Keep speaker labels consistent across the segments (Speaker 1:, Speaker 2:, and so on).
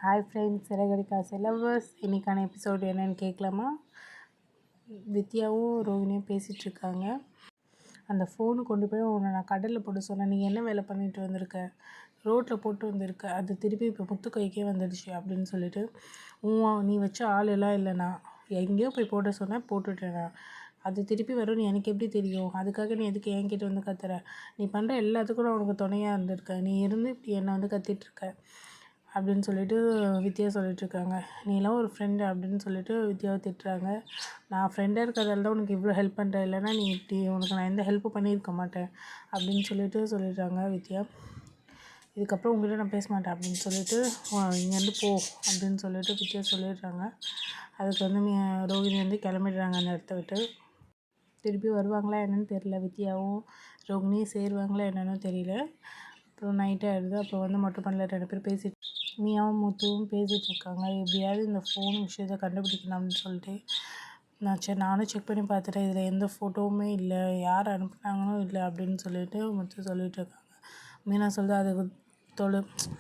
Speaker 1: Hi friends, Siragadikka lovers. இன்றைக்கான episode என்னென்னு கேட்கலாமா? வித்யாவும் ரோகிணியும் பேசிகிட்ருக்காங்க. அந்த ஃபோனு கொண்டு போய் உன்னை நான் கடலில் போட்டு சொன்னேன், நீ என்ன வேலை பண்ணிட்டு வந்திருக்க, ரோட்டில் போட்டு வந்திருக்க, அது திருப்பி இப்போ முத்து கைக்கே வந்துடுச்சு அப்படின்னு சொல்லிட்டு, நீ வச்ச ஆள் எல்லாம் இல்லைண்ணா, எங்கேயோ போய் போட்ட சொன்னேன், போட்டுட்டேண்ணா, அது திருப்பி வரும்னு எனக்கு எப்படி தெரியும், அதுக்காக நீ எதுக்கு என்கிட்ட வந்து கத்துற, நீ பண்ணுற எல்லாத்துக்கும் நான் உனக்கு துணையாக இருந்திருக்கேன், நீ இருந்து இப்படி என்னை வந்து கத்திட்டுருக்க அப்படின்னு சொல்லிட்டு வித்யா சொல்லிகிட்ருக்காங்க. நீலாம் ஒரு ஃப்ரெண்டு அப்படின்னு சொல்லிட்டு வித்யாவை திட்டுறாங்க. நான் ஃப்ரெண்டாக இருக்கிறதால தான் உனக்கு இவ்வளோ ஹெல்ப் பண்ணுறேன், இல்லைனா நீ இப்படி உனக்கு நான் எந்த ஹெல்ப்பும் பண்ணியிருக்க மாட்டேன் அப்படின்னு சொல்லிடுறாங்க வித்யா. இதுக்கப்புறம் உங்கள்கிட்ட நான் பேச மாட்டேன் அப்படின்னு சொல்லிட்டு இங்கேருந்து போ அப்படின்னு சொல்லிட்டு வித்யா சொல்லிடுறாங்க. அதுக்கு வந்து ரோகிணி வந்து கிளம்பிடுறாங்க அந்த இடத்த விட்டு. திருப்பி வருவாங்களா என்னன்னு தெரியல, வித்யாவும் ரோகிணியும் சேருவாங்களா என்னன்னு தெரியல. அப்புறம் நைட்டே ஆகிடுது. அப்புறம் வந்து மொட்டை பண்ணல 2 பேர் பேசிட்டு மியாவும் முத்துவும் பேசிகிட்ருக்காங்க. எப்படியாவது இந்த ஃபோன் விஷயத்தை கண்டுபிடிக்கணும் அப்படின்னு சொல்லிட்டு நானும் செக் பண்ணி பார்த்துட்டேன், இதில் எந்த ஃபோட்டோவுமே இல்லை, யார் அனுப்புனாங்களும் இல்லை அப்படின்னு சொல்லிட்டு முத்து சொல்லிகிட்ருக்காங்க. மீனா சொல்லுது, அதுக்கு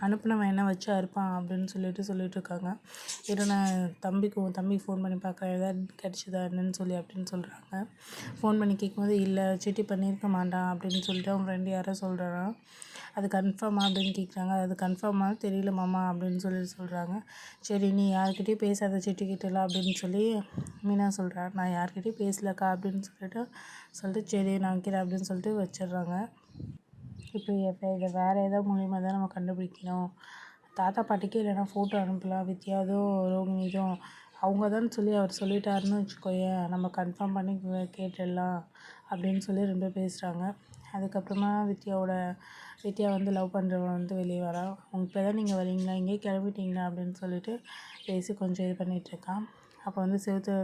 Speaker 1: அனுப்புனவன் என்ன வச்சு அறுப்பான் அப்படின்னு சொல்லிகிட்ருக்காங்க. இரு நான் தம்பிக்கு ஃபோன் பண்ணி பார்க்குறேன், எதாவது கிடச்சிதா என்னன்னு சொல்லி அப்படின்னு சொல்கிறாங்க. ஃபோன் பண்ணி கேட்கும்போது இல்லை சிட்டி பண்ணியிருக்க மாட்டான் அப்படின்னு சொல்லிட்டு அவன் ஃப்ரெண்டு யாரோ சொல்கிறான். அது கன்ஃபார்மா அப்படின்னு கேட்குறாங்க. அது கன்ஃபார்மாக தெரியல மாமா அப்படின்னு சொல்கிறாங்க. சரி நீ யார்கிட்டையும் பேசாத சிட்டிக்கிட்டலாம் அப்படின்னு சொல்லி மீனா சொல்கிறான். நான் யார்கிட்டையும் பேசலக்கா அப்படின்னு சொல்லிட்டு சரி நான் வைக்கிறேன் அப்படின்னு சொல்லிட்டு வச்சிடுறாங்க. இப்போ இதை வேறு ஏதாவது மூலியமாக தான் நம்ம கண்டுபிடிக்கணும். தாத்தா பாட்டிக்கு இல்லைனா ஃபோட்டோ அனுப்பலாம், வித்யாவதும் ரோகிணிதும் அவங்க தான் சொல்லி அவர் சொல்லிட்டாருன்னு வச்சுக்கோயேன், நம்ம கன்ஃபார்ம் பண்ணி கேட்டுடலாம் அப்படின்னு சொல்லி 2 பேர் பேசுகிறாங்க. அதுக்கப்புறமா வித்யா வந்து லவ் பண்ணுறவன் வந்து வெளியே வரா. இப்போ தான் நீங்கள் வரீங்களா, இங்கேயே கிளம்பிட்டீங்களா அப்படின்னு சொல்லிட்டு பேசி கொஞ்சம் இது பண்ணிகிட்ருக்கான். அப்போ வந்து செவுத்து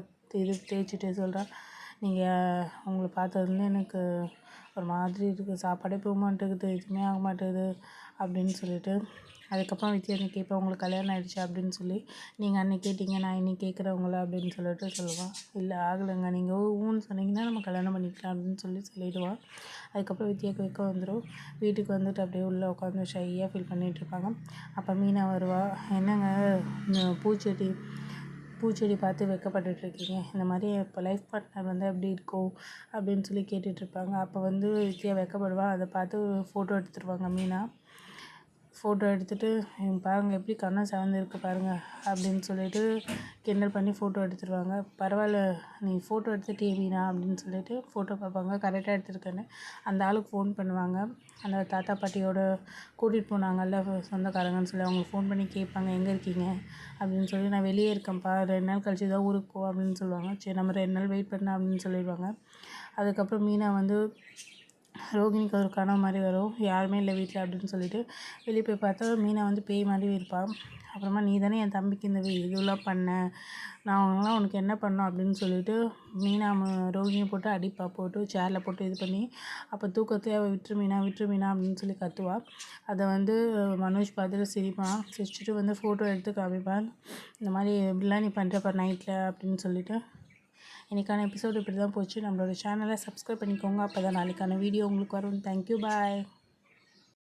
Speaker 1: இது தேய்ச்சிட்டு சொல்கிறான், நீங்கள் உங்களை பார்த்ததுலேருந்து எனக்கு ஒரு மாதிரி இருக்குது, சாப்பாடே போக மாட்டேங்குது, எதுவுமே ஆக மாட்டேங்குது அப்படின்னு சொல்லிட்டு. அதுக்கப்புறம் வித்யா கேட்பேன், உங்களுக்கு கல்யாணம் ஆகிடுச்சு அப்படின்னு சொல்லி, நீங்கள் அன்றைக்கி கேட்டிங்க, நான் இன்னைக்கு கேட்குறவங்கள அப்படின்னு சொல்லிட்டு சொல்லுவான். இல்லை ஆகலைங்க, நீங்கள் ஊன்னு சொன்னீங்கன்னா நம்ம கல்யாணம் பண்ணிக்கலாம் அப்படின்னு சொல்லிடுவான். அதுக்கப்புறம் வித்யாவுக்கு வெக்க வந்துடும். வீட்டுக்கு வந்துட்டு அப்படியே உள்ளே உட்காந்து ஷையாக ஃபீல் பண்ணிகிட்ருப்பாங்க. அப்போ மீனா வருவா. என்னங்க பூச்செடி பார்த்து வெக்கப்பட்டுட்ருக்கீங்க, இந்த மாதிரி இப்போ லைஃப் பார்ட்னர் வந்து எப்படி இருக்கும் அப்படின்னு சொல்லி கேட்டுட்ருப்பாங்க. அப்போ வந்து வித்யா வெக்கப்படுவா. அதை பார்த்து ஃபோட்டோ எடுத்துருவாங்க மீனா. ஃபோட்டோ எடுத்துகிட்டு பாருங்கள் எப்படி கண்ணம் செவந்திருக்கு பாருங்கள் அப்படின்னு சொல்லிட்டு கிண்டல் பண்ணி ஃபோட்டோ எடுத்துருவாங்க. பரவாயில்ல நீ ஃபோட்டோ எடுத்துகிட்டே மீனா அப்படின்னு சொல்லிட்டு ஃபோட்டோ பார்ப்பாங்க. கரெக்டாக எடுத்துருக்கேன்னு அந்த ஆளுக்கு ஃபோன் பண்ணுவாங்க. அந்த தாத்தா பாட்டியோட கூட்டிகிட்டு போனாங்கல்ல சொந்தக்காரங்கன்னு சொல்லி அவங்களுக்கு ஃபோன் பண்ணி கேட்பாங்க, எங்கே இருக்கீங்க அப்படின்னு சொல்லி. நான் வெளியே இருக்கேன்ப்பா, 2 நாள் கழிச்சு தான் ஊருக்கு போ அப்படின்னு சொல்லுவாங்க. சரி நம்ம 2 நாள் வெயிட் பண்ண அப்படின்னு சொல்லிடுவாங்க. அதுக்கப்புறம் மீனா வந்து ரோகிணிக்கு ஒரு கனவு மாதிரி வரும், யாருமே இல்லை வீட்டில் அப்படின்னு சொல்லிட்டு வெளியே போய் பார்த்தா மீனா வந்து பேய் மாதிரி இருப்பாள். அப்புறமா நீ தானே என் தம்பிக்கு இந்த இதெல்லாம் பண்ண, நான் அவங்களாம் உனக்கு என்ன பண்ணோம் அப்படின்னு சொல்லிட்டு மீனா ரோகிணியை போட்டு சேரில் போட்டு இது பண்ணி, அப்போ தூக்கத்தையே அவள் விட்டுரு மீனா அப்படின்னு சொல்லி கத்துவாள். அதை வந்து மனோஜ் பார்த்துட்டு சிரிச்சுட்டு வந்து ஃபோட்டோ எடுத்து காமிப்பான். இந்த மாதிரி இப்படிலாம் நீ பண்ணுறப்ப நைட்டில் அப்படின்னு சொல்லிட்டு. இன்றைக்கான எபிசோடு இப்படி தான் போச்சு. நம்மளோட சேனலை சப்ஸ்கிரைப் பண்ணிக்கோங்க, அப்போ தான் நாளைக்கான வீடியோ உங்களுக்கு வரும். தேங்க்யூ, பாய்.